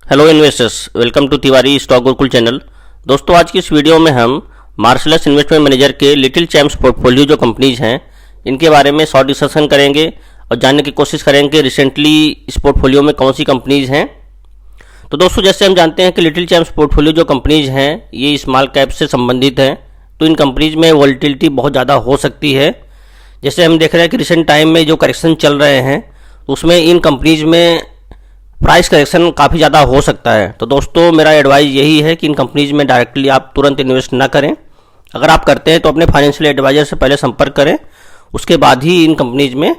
Hello investors, welcome to Tiwari stock Gurukul channel. दोस्तों, आज की इस वीडियो में हम मार्शलस इन्वेस्टमेंट मैनेजर के लिटिल चैम्प्स पोर्टफोलियो जो कंपनीज हैं इनके बारे में शॉर्ट डिस्कशन करेंगे और जानने की कोशिश करेंगे कि रिसेंटली इस पोर्टफोलियो में कौन सी कंपनीज हैं। तो दोस्तों, जैसे हम जानते हैं कि लिटिल चैम्प्स पोर्टफोलियो जो कंपनीज हैं ये स्मॉल कैप से संबंधित हैं, तो इन कंपनीज में वॉलेटिलिटी बहुत ज़्यादा हो सकती है। जैसे हम देख रहे हैं कि रिसेंट टाइम में जो करेक्शन चल रहे हैं उसमें इन कंपनीज में प्राइस करेक्शन काफ़ी ज़्यादा हो सकता है। तो दोस्तों, मेरा एडवाइस यही है कि इन कंपनीज में डायरेक्टली आप तुरंत इन्वेस्ट ना करें। अगर आप करते हैं तो अपने फाइनेंशियल एडवाइजर से पहले संपर्क करें, उसके बाद ही इन कंपनीज में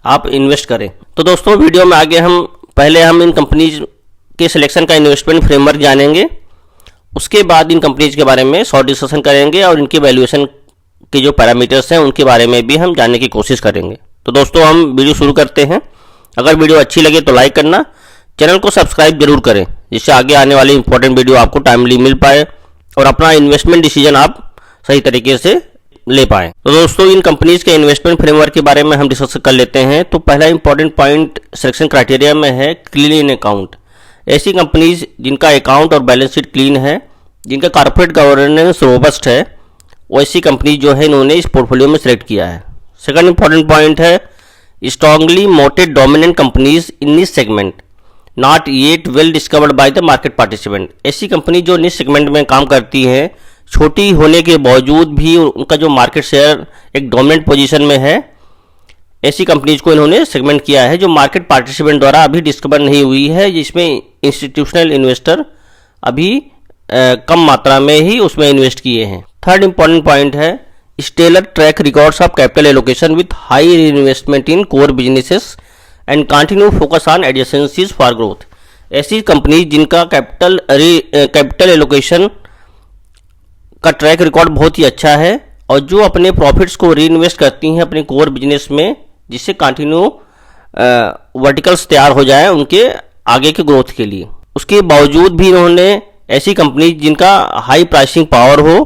आप इन्वेस्ट करें। तो दोस्तों, वीडियो में आगे हम इन कंपनीज के सिलेक्शन का इन्वेस्टमेंट फ्रेमवर्क जानेंगे, उसके बाद इन कंपनीज के बारे में शॉर्ट डिस्कशन करेंगे और इनके वैल्यूएशन के जो पैरामीटर्स हैं उनके बारे में भी हम जानने की कोशिश करेंगे। तो दोस्तों, हम वीडियो शुरू करते हैं। अगर वीडियो अच्छी लगे तो लाइक करना, चैनल को सब्सक्राइब जरूर करें, जिससे आगे आने वाली इंपॉर्टेंट वीडियो आपको टाइमली मिल पाए और अपना इन्वेस्टमेंट डिसीजन आप सही तरीके से ले पाएँ। तो दोस्तों, इन कंपनीज के इन्वेस्टमेंट फ्रेमवर्क के बारे में हम डिस्कस कर लेते हैं। तो पहला इंपॉर्टेंट पॉइंट सिलेक्शन क्राइटेरिया में है क्लीन अकाउंट। ऐसी कंपनीज जिनका अकाउंट और बैलेंस शीट क्लीन है, जिनका कॉर्पोरेट गवर्नेंस रोबस्ट है, वैसी कंपनी जो है इन्होंने इस पोर्टफोलियो में सिलेक्ट किया है। सेकंड इंपॉर्टेंट पॉइंट है strongly mooted dominant companies in this segment not yet well discovered by the market participant. ऐसी कंपनी जो निश सेगमेंट में काम करती हैं, छोटी होने के बावजूद भी उनका जो मार्केट शेयर एक डोमिनेंट पोजीशन में है, ऐसी कंपनीज को इन्होंने सेगमेंट किया है जो मार्केट पार्टिसिपेंट द्वारा अभी डिस्कवर नहीं हुई है, जिसमें इंस्टीट्यूशनल इन्वेस्टर अभी कम मात्रा में ही उसमें इन्वेस्ट किए हैं। थर्ड इंपॉर्टेंट पॉइंट है stellar track records of capital allocation with high investment in core businesses and continue focus on adjacencies for growth. ऐसी कंपनी जिनका कैपिटल एलोकेशन का ट्रैक रिकॉर्ड बहुत ही अच्छा है और जो अपने प्रॉफिट्स को री इन्वेस्ट करती हैं अपने कोर बिजनेस में, जिससे कंटिन्यू वर्टिकल्स तैयार हो जाए उनके आगे के ग्रोथ के लिए। उसके बावजूद भी इन्होंने ऐसी कंपनी जिनका हाई प्राइसिंग पावर हो,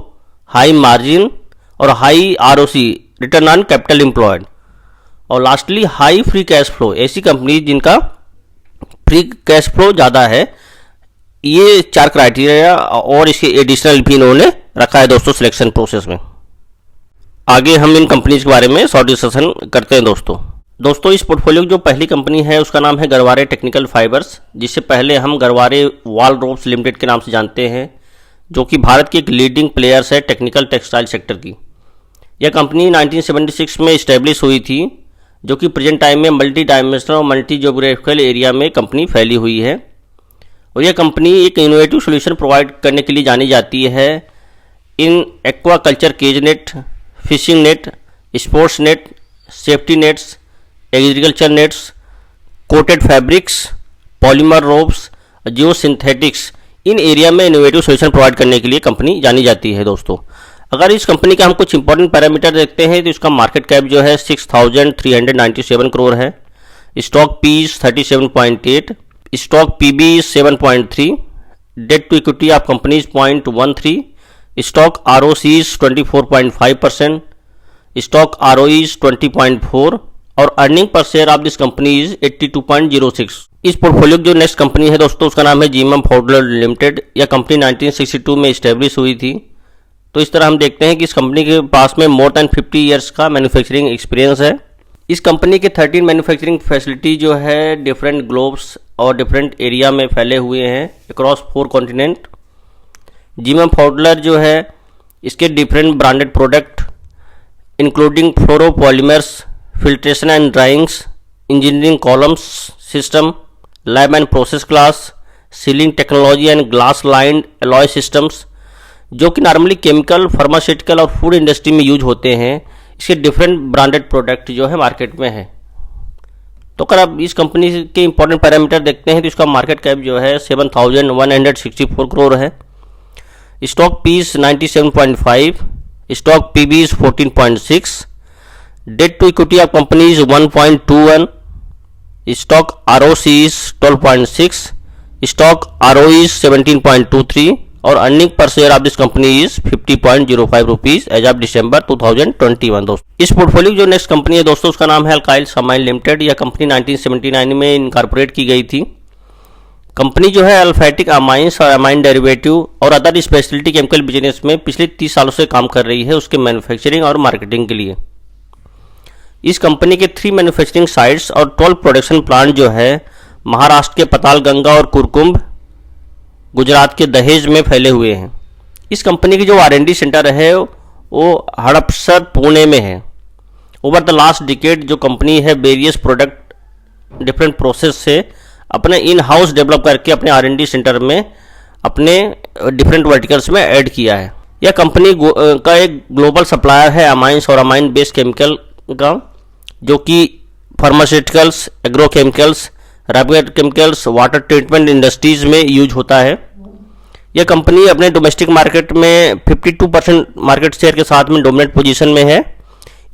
हाई मार्जिन और high ROCE return on capital employed, और lastly high free cash flow, ऐसी कंपनी जिनका फ्री कैश फ्लो ज़्यादा है। ये चार क्राइटेरिया और इसके एडिशनल भी इन्होंने रखा है दोस्तों सिलेक्शन प्रोसेस में। आगे हम इन कंपनीज के बारे में शॉर्ट डिस्कशन करते हैं। दोस्तों, इस पोर्टफोलियो की जो पहली कंपनी है उसका नाम है गरवारे टेक्निकल फाइबर्स, जिससे पहले हम गरवारे वॉल रोप्स लिमिटेड के नाम से जानते हैं, जो कि भारत की एक लीडिंग प्लेयर्स है टेक्निकल टेक्सटाइल सेक्टर की। यह कंपनी 1976 में इस्टेब्लिश हुई थी, जो कि प्रेजेंट टाइम में मल्टी डायमेंशनल और मल्टी जियोग्राफिकल एरिया में कंपनी फैली हुई है। और यह कंपनी एक इनोवेटिव सॉल्यूशन प्रोवाइड करने के लिए जानी जाती है इन aquaculture cage net, fishing net, sports net, safety nets, agriculture nets, coated fabrics, polymer ropes, geosynthetics. इन एरिया में इनोवेटिव सॉल्यूशन प्रोवाइड करने के लिए कंपनी जानी जाती है। दोस्तों, अगर इस कंपनी का हम कुछ इंपॉर्टेंट पैरामीटर देखते हैं तो इसका मार्केट कैप जो है 6,397 करोड़ है, stock PE's 37.8, stock PB 7.3, debt to equity of companies 0.13, stock ROCE's 24.5%, stock ROE's 20.4 और earning per share of this company is 82.06। इस पोर्टफोलियो की जो नेक्स्ट कंपनी है दोस्तों उसका नाम है जीएमएम फाउडलर लिमिटेड। यह कंपनी 1962 में इस्टेब्लिश हुई थी। तो इस तरह हम देखते हैं कि इस कंपनी के पास में मोर देन 50 ईयर्स का मैन्युफैक्चरिंग एक्सपीरियंस है। इस कंपनी के 13 मैन्युफैक्चरिंग फैसिलिटी जो है डिफरेंट ग्लोब्स और डिफरेंट एरिया में फैले हुए हैं अक्रॉस 4 कॉन्टिनेंट। जीएमएम फाउडलर जो है इसके different branded product including fluoropolymers, filtration and drawings, engineering columns system, lab and process glass, ceiling technology and glass lined alloy systems, जो कि नॉर्मली केमिकल, फार्मास्यूटिकल और फूड इंडस्ट्री में यूज होते हैं। इसके डिफरेंट ब्रांडेड प्रोडक्ट जो है market में है। तो अगर आप इस कंपनी के इंपॉर्टेंट पैरामीटर देखते हैं तो इसका मार्केट कैप जो है 7,164 करोड़ है, stock PE 97.5, stock PB 14.6, debt to equity of company 1.21, stock ROC 12.6, stock ROE 17.23 और earning per share of this company is 50.05 rupees as of December 2021। दोस्तों, इस पोर्टफोलियो जो नेक्स्ट कंपनी है दोस्तों उसका नाम है अल्काइल समाइन लिमिटेड। यह कंपनी 1979 में इनकॉर्पोरेट की गई थी। कंपनी जो है अल्फैटिक अमाइंस और अमाइन डेरिवेटिव और अदर स्पेशलिटी केमिकल बिजनेस में पिछले 30 सालों से काम कर रही है उसके मैन्युफैक्चरिंग और मार्केटिंग के लिए। इस कंपनी के 3 मैन्युफैक्चरिंग साइट्स और 12 प्रोडक्शन प्लांट जो है महाराष्ट्र के पतालगंगा और कुरकुंभ, गुजरात के दहेज में फैले हुए हैं। इस कंपनी की जो R&D सेंटर है वो हड़पसर, पुणे में है। ओवर द लास्ट डिकेड जो कंपनी है वेरियस प्रोडक्ट डिफरेंट प्रोसेस से अपने इन हाउस डेवलप करके अपने R&D सेंटर में अपने डिफरेंट वर्टिकल्स में ऐड किया है। यह कंपनी का एक ग्लोबल सप्लायर है अमाइंस और अमाइन बेस्ड केमिकल का, जो कि pharmaceuticals, agrochemicals, rapid chemicals, water treatment industries में यूज होता है। यह कंपनी अपने डोमेस्टिक मार्केट में 52% मार्केट शेयर के साथ में डोमिनेट पोजीशन में है।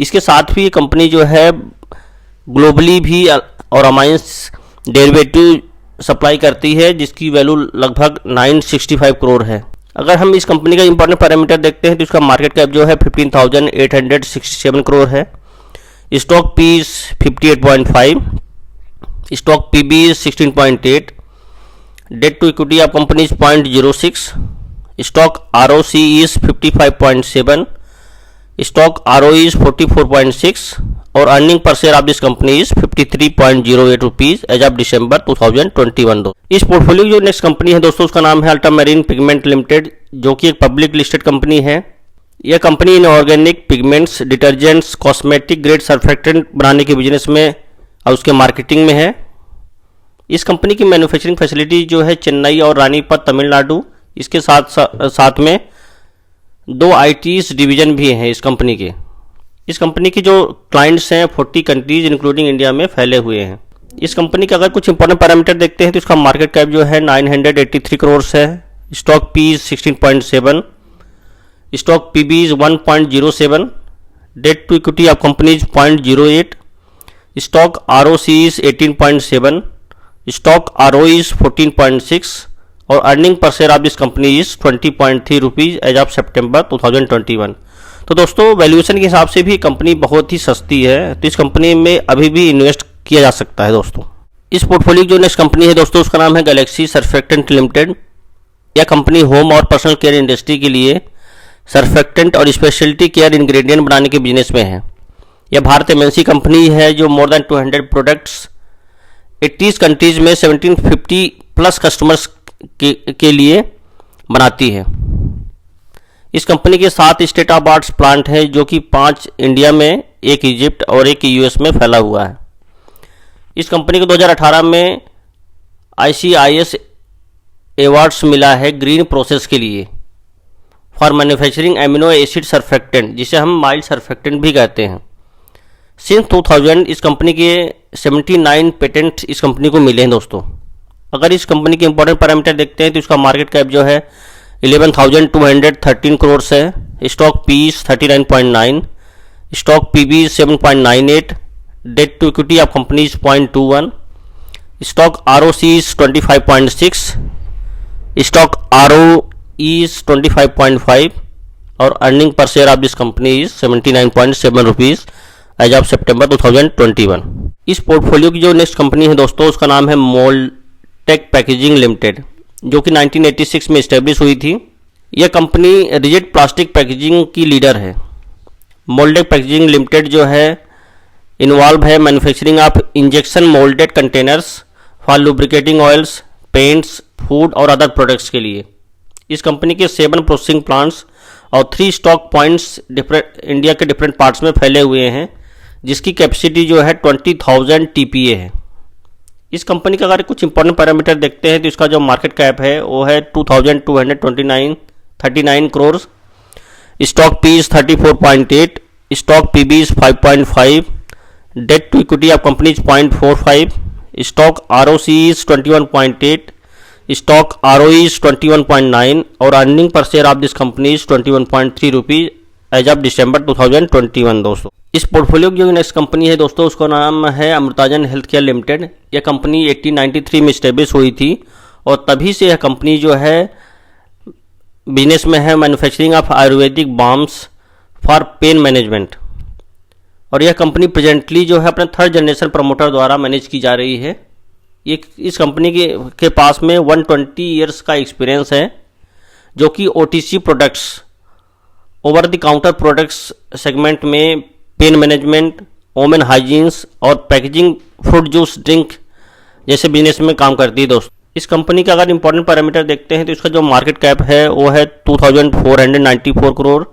इसके साथ भी ये कंपनी जो है ग्लोबली भी और अमाइंस डेरिवेटिव सप्लाई करती है, जिसकी वैल्यू लगभग 965 करोड़ है। अगर हम इस कंपनी का इंपॉर्टेंट पैरामीटर देखते हैं तो इसका मार्केट कैप जो है 15,867 करोड़ है। Stock P 58.5, stock PB 16.8, debt to equity of company is 0.06, stock ROC is 55.7, stock ROE is 44.6 और earning per share of this company is 53.08 rupees as of December 2021। इस portfolio जो नेक्स्ट कंपनी है दोस्तों उसका नाम है अल्ट्रामरीन पिगमेंट लिमिटेड, जो कि एक पब्लिक लिस्टेड कंपनी है। यह company in organic pigments, detergents, cosmetic grade surfactant बनाने के बिजनेस में और उसके मार्केटिंग में है। इस कंपनी की मैन्युफैक्चरिंग फैसिलिटी जो है चेन्नई और रानीपत, तमिलनाडु, इसके साथ में 2 ITs डिवीजन भी हैं इस कंपनी के। इस कंपनी के जो क्लाइंट्स हैं 40 कंट्रीज इंक्लूडिंग इंडिया में फैले हुए हैं। इस कंपनी का अगर कुछ इंपॉर्टेंट पैरामीटर देखते हैं तो इसका मार्केट कैप जो है 983 करोड़ है। Stock P 16.7, stock PB is 1.07, debt to equity of company is 0.08, stock ROC is 18.7, stock ROE is 14.6 और earning per share of this company is 20.3 rupees as of September 2021। तो दोस्तों वैल्यूएशन के हिसाब से भी कंपनी बहुत ही सस्ती है, तो इस कंपनी में अभी भी इन्वेस्ट किया जा सकता है दोस्तों। इस पोर्टफोलियो जो नेक्स्ट कंपनी है दोस्तों उसका नाम है गैलेक्सी सर्फेक्टेंट लिमिटेड। यह कंपनी होम और पर्सनल केयर इंडस्ट्री के लिए सर्फेक्टेंट और स्पेशलिटी केयर इंग्रेडिएंट बनाने के बिजनेस में है। यह भारत MNC कंपनी है जो मोर देन 200 प्रोडक्ट्स 80 कंट्रीज में 1750 प्लस कस्टमर्स के लिए बनाती है। इस कंपनी के 7 स्टेट ऑफ आर्ट्स प्लांट है, जो कि 5 इंडिया में, 1 इजिप्ट और 1 US में फैला हुआ है। इस कंपनी को 2018 में ICIS अवार्ड्स मिला है ग्रीन प्रोसेस के लिए for manufacturing amino acid surfactant, जिसे हम माइल्ड सर्फेक्टेंट भी कहते हैं। सिंस 2000 इस कंपनी के 79 पेटेंट इस कंपनी को मिले हैं दोस्तों। अगर इस कंपनी के इंपॉर्टेंट पैरामीटर देखते हैं तो इसका मार्केट कैप जो है 11,213 करोड़ है। Stock P 39.9, stock PB 7.98, debt to equity of company 0.21, stock ROC 25.6, stock ROE 25.5 और earning per share of this company 79.7 rupees as of September 2021। इस पोर्टफोलियो की जो नेक्स्ट कंपनी है दोस्तों उसका नाम है मोल्टेक पैकेजिंग लिमिटेड, जो कि 1986 में इस्टेब्लिश हुई थी। यह कंपनी रिजिड प्लास्टिक पैकेजिंग की लीडर है। मोल्टेक पैकेजिंग लिमिटेड जो है इन्वॉल्व है manufacturing of injection moulded containers for lubricating oils, paints, food और अदर प्रोडक्ट्स के लिए। इस कंपनी के 7 प्रोसेसिंग प्लांट्स और 3 स्टॉक पॉइंट्स इंडिया के डिफरेंट पार्ट्स में फैले हुए हैं, जिसकी कैपेसिटी जो है 20,000 TPA है। इस कंपनी का अगर कुछ इंपॉर्टेंट पैरामीटर देखते हैं तो इसका जो मार्केट कैप है वो है 2,239 crore. Stock P 34.8, stock PB 5.5, debt to equity of company 0.45, stock ROC 21.8, stock ROE 21.9 और earning per share of this company 21.3 rupees as of December 2021 दोस्तों। इस पोर्टफोलियो की जो नेक्स्ट कंपनी है दोस्तों उसका नाम है अमृताजन हेल्थ केयर लिमिटेड। यह कंपनी 1893 में इस्टेब्लिश हुई थी और तभी से यह कंपनी जो है बिजनेस में है manufacturing of Ayurvedic balms for pain management. और यह कंपनी प्रेजेंटली जो है अपने 3rd जनरेशन प्रमोटर द्वारा मैनेज की जा रही है। इस कंपनी के पास में 120 ईयर्स का एक्सपीरियंस है, जो कि OTC products, over the counter products segment में पेन मैनेजमेंट, वोमेन हाइजीन्स और पैकेजिंग, फ्रूट जूस ड्रिंक जैसे बिजनेस में काम करती है। दोस्तों, इस कंपनी का अगर इंपॉर्टेंट पैरामीटर देखते हैं तो इसका जो मार्केट कैप है वो है 2494 crore,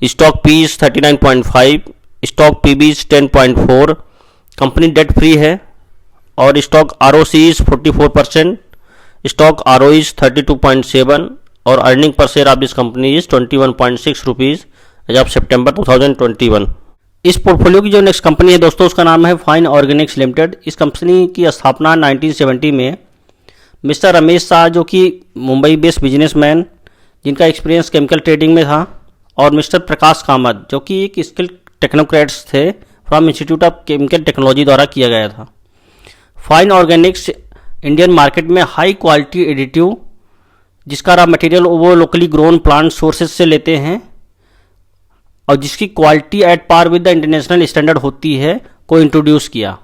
stock P's 39.5, stock PB's 10.4, company debt free है और स्टॉक ROCE 44%, स्टॉक ROE 32.7 और earning per share of this company is 21.6 rupees as of September 2021। इस पोर्टफोलियो की जो नेक्स्ट कंपनी है दोस्तों, उसका नाम है फाइन ऑर्गेनिक्स लिमिटेड। इस कंपनी की स्थापना 1970 में मिस्टर रमेश शाह, जो कि मुंबई बेस्ड बिजनेसमैन जिनका एक्सपीरियंस केमिकल ट्रेडिंग में था, और मिस्टर प्रकाश कामत, जो कि एक स्किल टेक्नोक्रेट्स थे from institute of chemical technology द्वारा किया गया था। फाइन ऑर्गेनिक्स इंडियन मार्केट में हाई क्वालिटी एडिटिव, जिसका रॉ मटेरियल वो लोकली ग्रोन प्लांट सोर्सेज से लेते हैं और जिसकी quality at par with the international standard होती है, को इंट्रोड्यूस किया।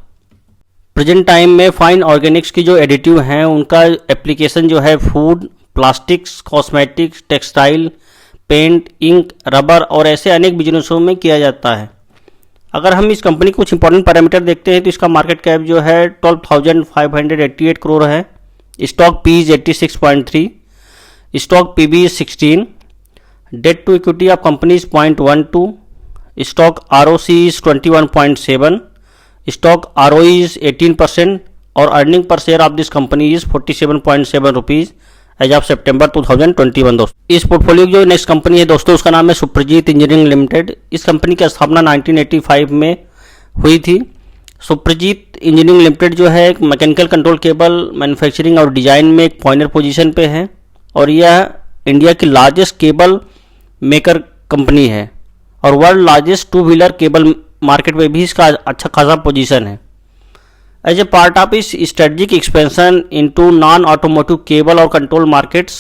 प्रेजेंट टाइम में फाइन ऑर्गेनिक्स की जो एडिटिव हैं उनका एप्लीकेशन जो है food, plastics, cosmetics, textile, paint, ink, rubber और ऐसे अनेक बिजनेसों में किया जाता है। अगर हम इस कंपनी के कुछ इंपॉर्टेंट पैरामीटर देखते हैं तो इसका मार्केट कैप जो है 12,588 करोड़ है, stock P's 86.3, stock PB 16, debt to equity of company 0.12, stock ROCE 21.7, stock ROE 18% और earning per share of this company is 47.7 rupees as of September 2021। दोस्तों, इस पोर्टफोलियो की जो नेक्स्ट कंपनी है दोस्तों, उसका नाम है सुप्रजीत इंजीनियरिंग लिमिटेड। इस कंपनी की स्थापना 1985 में हुई थी। सुप्रजीत इंजीनियरिंग लिमिटेड जो है एक मैकेनिकल कंट्रोल केबल मैन्युफैक्चरिंग और डिजाइन में एक पॉइनर पोजीशन पे है और यह इंडिया की लार्जेस्ट केबल मेकर कंपनी है और world largest two wheeler cable market में भी इसका अच्छा खासा पोजीशन है। एज ए पार्ट ऑफ इस strategic expansion into non automotive cable और कंट्रोल मार्केट्स,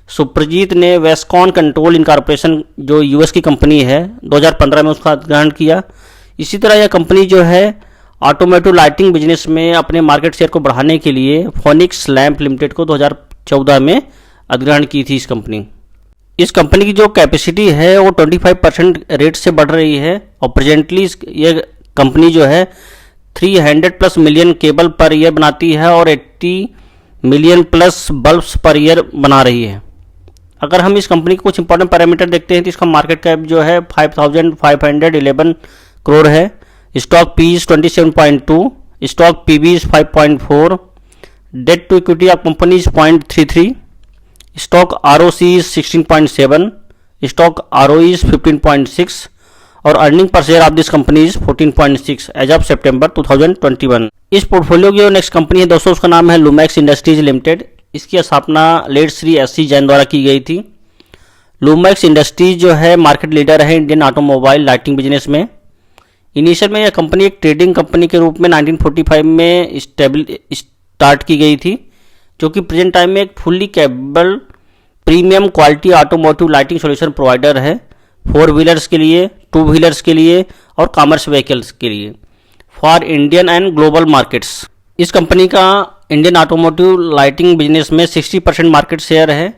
सुप्रजीत ने वेस्कॉन कंट्रोल इनकॉर्पोरेशन जो यूएस की कंपनी है 2015 में उसका अधिग्रहण किया। इसी तरह यह कंपनी जो है ऑटोमोटिव लाइटिंग बिजनेस में अपने मार्केट शेयर को बढ़ाने के लिए फोनिक्स लैंप लिमिटेड को 2014 में अधिग्रहण की थी। इस कंपनी की जो कैपेसिटी है वो 25% रेट से बढ़ रही है और प्रेजेंटली ये कंपनी जो है 300+ मिलियन केबल पर ईयर बनाती है और 80 million plus bulbs per year बना रही है। अगर हम इस कंपनी के कुछ इंपॉर्टेंट पैरामीटर देखते हैं तो इसका मार्केट कैप जो है 5,511 करोड़ है, stock P's 27.2, stock PB's 5.4, debt to equity of company 0.33, stock ROCE 16.7, stock ROE 15.6 और earning per share of this company 14.6 as of September 2021। इस पोर्टफोलियो की जो नेक्स्ट कंपनी है दोस्तों, उसका नाम है लुमैक्स इंडस्ट्रीज लिमिटेड। इसकी स्थापना लेट श्री SC जैन द्वारा की गई थी। लुमैक्स इंडस्ट्रीज जो है मार्केट लीडर है इंडियन ऑटोमोबाइल लाइटिंग बिजनेस में। इनिशियल में यह कंपनी एक ट्रेडिंग कंपनी के रूप में 1945 में स्टार्ट की गई थी, जो कि प्रेजेंट टाइम में एक fully capable premium quality automotive lighting solution provider है 4 व्हीलर्स के लिए, 2 व्हीलर्स के लिए और कॉमर्स व्हीकल्स के लिए for Indian and global markets. इस कंपनी का इंडियन ऑटोमोटिव लाइटिंग बिजनेस में 60% मार्केट शेयर है,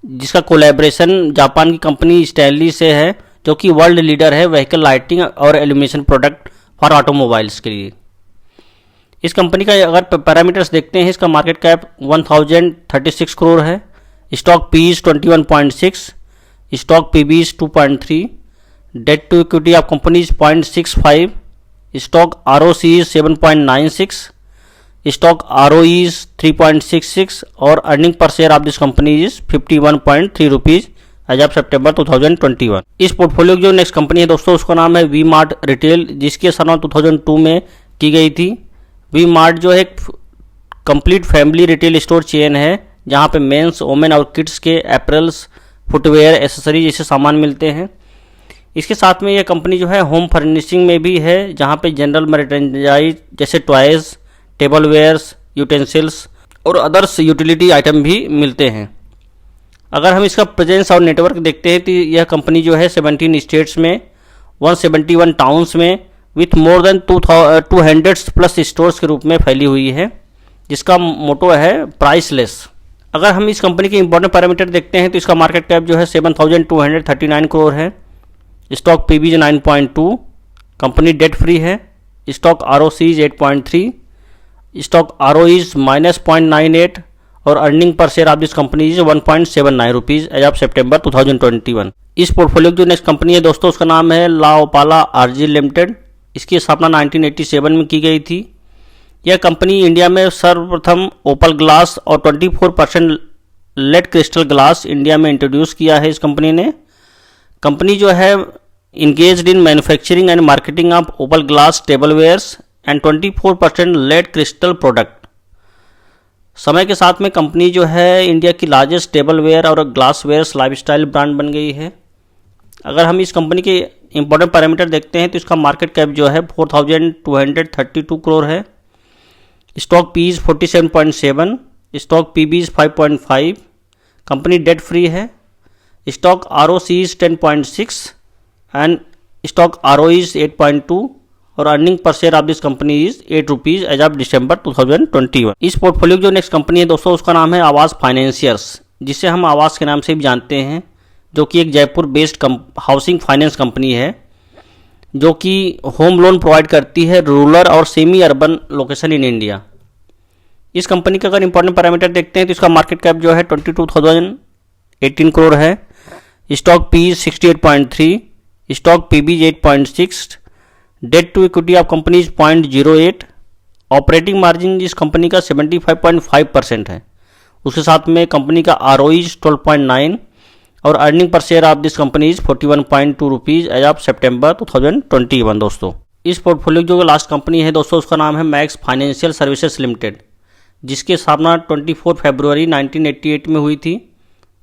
जिसका कोलैबोरेशन जापान की कंपनी स्टैनली से है, जो कि वर्ल्ड लीडर है व्हीकल लाइटिंग और एल्यूमिनेशन प्रोडक्ट फॉर ऑटोमोबाइल्स के लिए। इस कंपनी का अगर पैरामीटर्स देखते हैं, इसका मार्केट कैप 1036 करोड़ है, stock P's 21.6, stock PB's 2.3, debt to equity of companies 0.65, stock ROCE 7.96, stock ROE 3.66 और earning per share of this company is 51.3 rupees as of September 2021। इस पोर्टफोलियो की जो नेक्स्ट कंपनी है दोस्तों, उसका नाम है वी मार्ट रिटेल, जिसकी स्थापना 2002 में की गई थी। वी मार्ट जो है एक complete family retail store chain है, जहाँ पे मेंस, वोमेन और किड्स के एपरल्स, फुटवेयर, एसेसरी जैसे सामान मिलते हैं। इसके साथ में यह कंपनी जो है होम फर्निशिंग में भी है, जहाँ पे जनरल मर्चेंडाइज जैसे टॉयज़, टेबलवेयर्स, यूटेंसिल्स और अदर्स यूटिलिटी आइटम भी मिलते हैं। अगर हम इसका प्रेजेंस और नेटवर्क देखते हैं तो यह कंपनी जो है 17 स्टेट्स में 171 टाउन्स में विथ मोर देन 200+ स्टोर्स के रूप में फैली हुई है, जिसका मोटो है प्राइसलेस। अगर हम इस कंपनी के इंपॉर्टेंट पैरामीटर देखते हैं तो इसका मार्केट कैप जो है 7,239 करोड़ है। Stock PB 9.2, company debt free है। स्टॉक ROC 8.3, स्टॉक ROE -0.98 और earning per share of this company is 1.79 rupees as of September 2021। इस पोर्टफोलियो की जो नेक्स्ट कंपनी है दोस्तों उसका नाम है ला ओपाला RG लिमिटेड। इसकी स्थापना 1987 में की गई थी। यह कंपनी इंडिया में सर्वप्रथम ओपल ग्लास और 24% लेड क्रिस्टल ग्लास इंडिया में इंट्रोड्यूस किया है। इस कंपनी ने कंपनी जो है engaged in manufacturing and marketing of opal glass tablewares and 24% lead crystal product. समय के साथ में कंपनी जो है इंडिया की लार्जेस्ट टेबलवेयर और ग्लासवेयर्स लाइफस्टाइल ब्रांड बन गई है। अगर हम इस कंपनी के इंपॉर्टेंट पैरामीटर देखते हैं तो इसका मार्केट कैप जो है 4,232 करोड़ है। Stock P is 47.7, stock PB is 5.5, company debt free है। Stock ROC is 10.6 and stock ROE is 8.2 और earning per share of this company is 8 rupees as of December 2021। इस पोर्टफोलियो की जो नेक्स्ट कंपनी है दोस्तों उसका नाम है आवास फाइनेंसियर्स, जिसे हम आवास के नाम से भी जानते हैं, जो कि एक Jaipur based housing finance company है जो कि होम लोन प्रोवाइड करती है रूरल और semi urban location in India. इस कंपनी का अगर इंपॉर्टेंट पैरामीटर देखते हैं तो इसका मार्केट कैप जो है 22,018 करोड़ है। Stock P 68.3, stock PB 8.6, debt to equity of company is 0.08, operating margin इस कंपनी का 75.5% है। उसके साथ में कंपनी का ROE इज 12.9 और earning per share of this company is 41.2 rupees as of September 2021। दोस्तों इस पोर्टफोलियो जो लास्ट कंपनी है दोस्तों उसका नाम है मैक्स फाइनेंशियल सर्विसेज लिमिटेड, जिसकी स्थापना 24 फरवरी 1988 में हुई थी,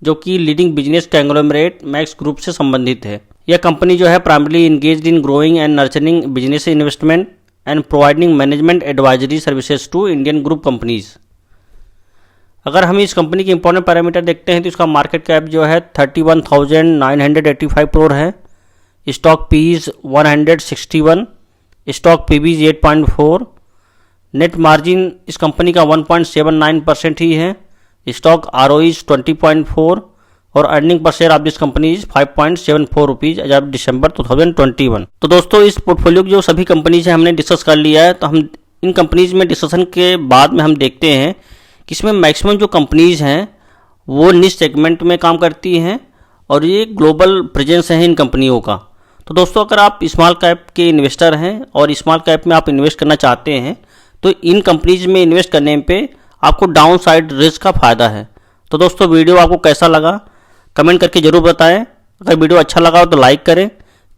जो कि leading business conglomerate Max group से संबंधित है। यह कंपनी जो है primarily engaged in growing and nurturing business investment and providing management advisory services to Indian group companies. अगर हम इस कंपनी के इंपॉर्टेंट पैरामीटर देखते हैं तो इसका मार्केट कैप जो है 31,985 करोड़ है। Stock P is 161, stock PB is 8.4, net margin इस कंपनी का 1.79% ही है। स्टॉक ROE इज 20.4 और earning per share of this company is 5.74 rupees as of December 2021। तो दोस्तों इस पोर्टफोलियो की जो सभी कंपनीज हैं हमने डिस्कस कर लिया है। तो हम इन कंपनीज में डिस्कशन के बाद में हम देखते हैं कि इसमें मैक्सिमम जो कंपनीज हैं वो निश सेगमेंट में काम करती हैं और ये ग्लोबल प्रेजेंस है इन कंपनियों का। तो दोस्तों अगर आप स्मॉल कैप के इन्वेस्टर हैं और स्मॉल कैप में आप इन्वेस्ट करना चाहते हैं तो इन कंपनीज में इन्वेस्ट करने पे आपको डाउन साइड रिस्क का फ़ायदा है। तो दोस्तों वीडियो आपको कैसा लगा कमेंट करके ज़रूर बताएं। अगर वीडियो अच्छा लगा हो तो लाइक करें,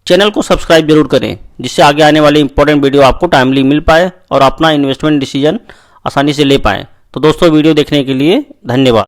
चैनल को सब्सक्राइब जरूर करें, जिससे आगे आने वाली इंपॉर्टेंट वीडियो आपको टाइमली मिल पाए और अपना इन्वेस्टमेंट डिसीजन आसानी से ले पाएँ। तो दोस्तों वीडियो देखने के लिए धन्यवाद।